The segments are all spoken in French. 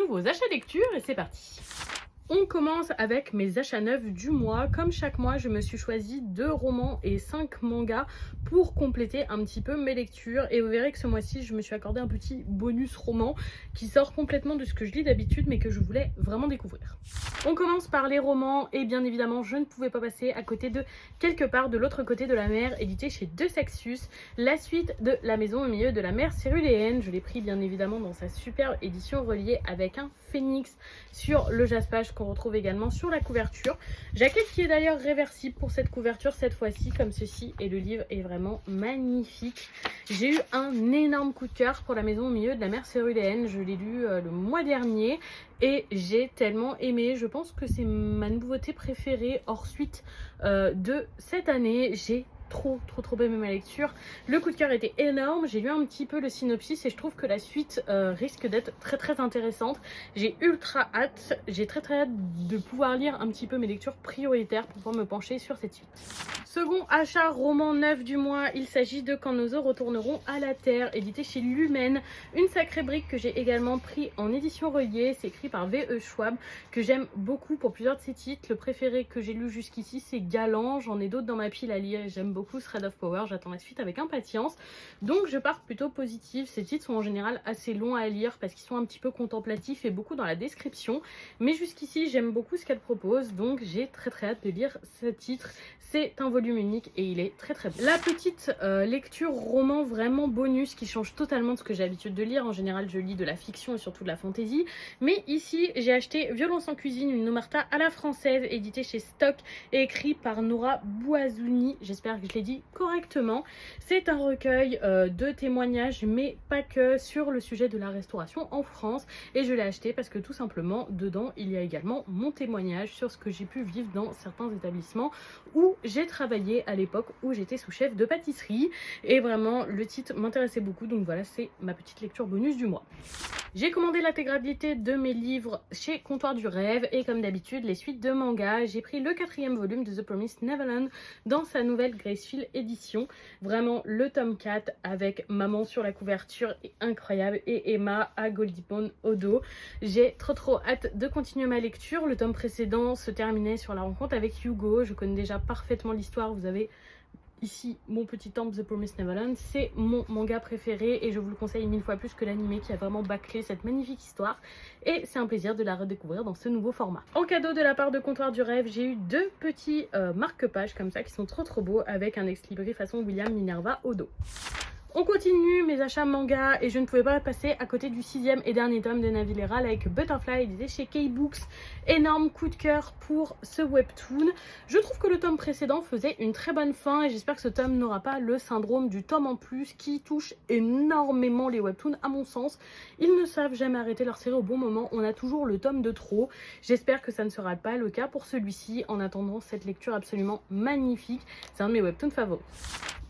nouveaux achats lecture et c'est parti. On commence avec mes achats neufs du mois. Comme chaque mois, je me suis choisi 2 romans et 5 mangas pour compléter un petit peu mes lectures. Et vous verrez que ce mois-ci, je me suis accordé un petit bonus roman qui sort complètement de ce que je lis d'habitude, mais que je voulais vraiment découvrir. On commence par les romans et bien évidemment, je ne pouvais pas passer à côté de Quelque part de l'autre côté de la mer, édité chez De Sexus, la suite de La maison au milieu de la mer céruléenne. Je l'ai pris bien évidemment dans sa superbe édition reliée avec un phénix sur le jaspage qu'on retrouve également sur la couverture. Jaquette qui est d'ailleurs réversible pour cette couverture cette fois-ci comme ceci, et le livre est vraiment magnifique. J'ai eu un énorme coup de cœur pour La maison au milieu de la mer céruléenne. Je l'ai lu le mois dernier et j'ai tellement aimé. Je pense que c'est ma nouveauté préférée hors suite de cette année. J'ai trop aimé ma lecture. Le coup de cœur était énorme. J'ai lu un petit peu le synopsis et je trouve que la suite risque d'être très intéressante. J'ai ultra hâte. J'ai très hâte de pouvoir lire un petit peu mes lectures prioritaires pour pouvoir me pencher sur cette suite. Second achat roman neuf du mois, il s'agit de Quand nos os retourneront à la terre, édité chez Lumen. Une sacrée brique que j'ai également pris en édition reliée. C'est écrit par V.E. Schwab, que j'aime beaucoup pour plusieurs de ses titres. Le préféré que j'ai lu jusqu'ici, c'est Galant. J'en ai d'autres dans ma pile à lire et j'aime beaucoup Thread of Power. J'attends la suite avec impatience. Donc je pars plutôt positive. Ces titres sont en général assez longs à lire parce qu'ils sont un petit peu contemplatifs et beaucoup dans la description. Mais jusqu'ici, j'aime beaucoup ce qu'elle propose. Donc j'ai très hâte de lire ce titre. C'est un volume unique et il est très bon. La petite lecture roman vraiment bonus qui change totalement de ce que j'ai l'habitude de lire. En général, je lis de la fiction et surtout de la fantasy. Mais ici, j'ai acheté Violence en cuisine, une Omerta à la française, édité chez Stock et écrit par Nora Bouazouni. J'espère que je l'ai dit correctement. C'est un recueil de témoignages, mais pas que, sur le sujet de la restauration en France. Et je l'ai acheté parce que tout simplement, dedans, il y a également mon témoignage sur ce que j'ai pu vivre dans certains établissements où j'ai travaillé à l'époque où j'étais sous-chef de pâtisserie. Et vraiment, le titre m'intéressait beaucoup. Donc voilà, c'est ma petite lecture bonus du mois. J'ai commandé l'intégralité de mes livres chez Comptoir du Rêve et comme d'habitude les suites de manga. J'ai pris le 4e volume de The Promised Neverland dans sa nouvelle Gracefield édition. Vraiment le tome 4 avec maman sur la couverture est incroyable et Emma à Goldie Pond au dos. J'ai trop hâte de continuer ma lecture. Le tome précédent se terminait sur la rencontre avec Hugo. Je connais déjà parfaitement l'histoire. Vous avez ici mon petit temple The Promised Neverland, c'est mon manga préféré et je vous le conseille 1000 fois plus que l'anime qui a vraiment bâclé cette magnifique histoire et c'est un plaisir de la redécouvrir dans ce nouveau format. En cadeau de la part de Comptoir du Rêve, j'ai eu 2 petits marque-pages comme ça qui sont trop beaux avec un ex-libris façon William Minerva au dos. On continue mes achats manga et je ne pouvais pas passer à côté du 6e et dernier tome de Navillera avec Butterfly édité chez K-Books. Énorme coup de cœur pour ce webtoon. Je trouve que le tome précédent faisait une très bonne fin et j'espère que ce tome n'aura pas le syndrome du tome en plus qui touche énormément les webtoons à mon sens. Ils ne savent jamais arrêter leur série au bon moment, on a toujours le tome de trop. J'espère que ça ne sera pas le cas pour celui-ci en attendant cette lecture absolument magnifique. C'est un de mes webtoons favoris.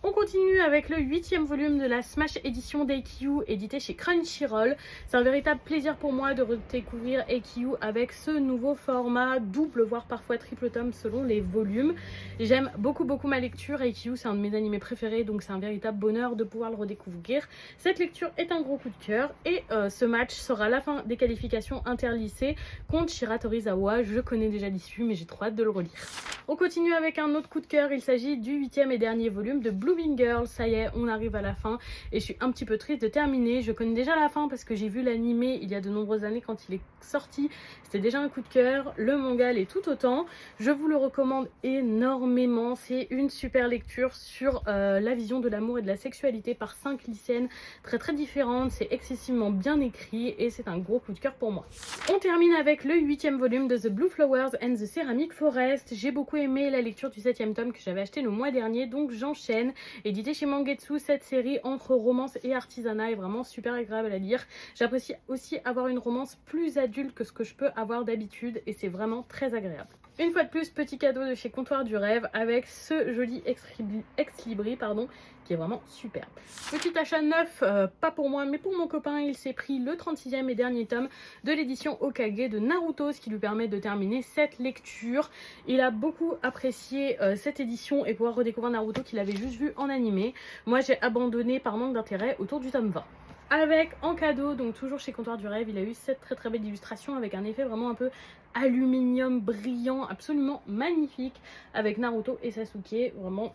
On continue avec le 8e volume de la Smash édition d'Eikyu édité chez Crunchyroll. C'est un véritable plaisir pour moi de redécouvrir Eikyu avec ce nouveau format double voire parfois triple tome selon les volumes. J'aime beaucoup ma lecture. Eikyu c'est un de mes animés préférés donc c'est un véritable bonheur de pouvoir le redécouvrir. Cette lecture est un gros coup de cœur et ce match sera la fin des qualifications interlycées contre Shira Torizawa. Je connais déjà l'issue mais j'ai trop hâte de le relire. On continue avec un autre coup de cœur, il s'agit du 8e et dernier volume de Blooming Girl. Ça y est, on arrive à la fin et je suis un petit peu triste de terminer. Je connais déjà la fin parce que j'ai vu l'animé il y a de nombreuses années quand il est sorti. C'était déjà un coup de cœur, le manga l'est tout autant. Je vous le recommande énormément, c'est une super lecture sur la vision de l'amour et de la sexualité par 5 lycéennes très différentes. C'est excessivement bien écrit et c'est un gros coup de cœur pour moi. On termine avec le 8e volume de The Blue Flowers and the Ceramic Forest. J'ai beaucoup aimé la lecture du 7e tome que j'avais acheté le mois dernier, donc j'enchaîne. Édité chez Mangetsu, cette série entre romance et artisanat est vraiment super agréable à lire. J'apprécie aussi avoir une romance plus adulte que ce que je peux avoir d'habitude et c'est vraiment très agréable. Une fois de plus, petit cadeau de chez Comptoir du Rêve avec ce joli ex-libris qui est vraiment superbe. Petit achat neuf, pas pour moi mais pour mon copain, il s'est pris le 36e et dernier tome de l'édition Hokage de Naruto, ce qui lui permet de terminer cette lecture. Il a beaucoup apprécié cette édition et pouvoir redécouvrir Naruto qu'il avait juste vu en animé. Moi j'ai abandonné par manque d'intérêt autour du tome 20. avec en cadeau, donc toujours chez Comptoir du Rêve, il a eu cette très belle illustration avec un effet vraiment un peu aluminium brillant, absolument magnifique, avec Naruto et Sasuke, vraiment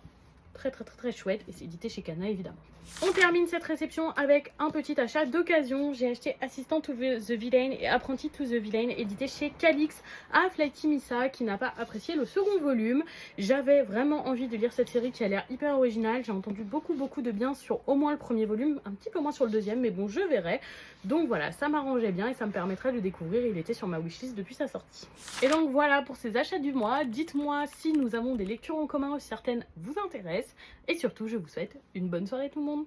très chouette, et c'est édité chez Kana évidemment. On termine cette réception avec un petit achat d'occasion. J'ai acheté Assistant to the Villain et Apprenti to the Villain, édité chez Calix, à Flighty Missa, qui n'a pas apprécié le second volume. J'avais vraiment envie de lire cette série qui a l'air hyper originale. J'ai entendu beaucoup de bien sur au moins le premier volume, un petit peu moins sur le deuxième, mais bon, je verrai. Donc voilà, ça m'arrangeait bien et ça me permettrait de le découvrir. Il était sur ma wishlist depuis sa sortie. Et donc voilà pour ces achats du mois. Dites-moi si nous avons des lectures en commun ou si certaines vous intéressent. Et surtout, je vous souhaite une bonne soirée tout le monde.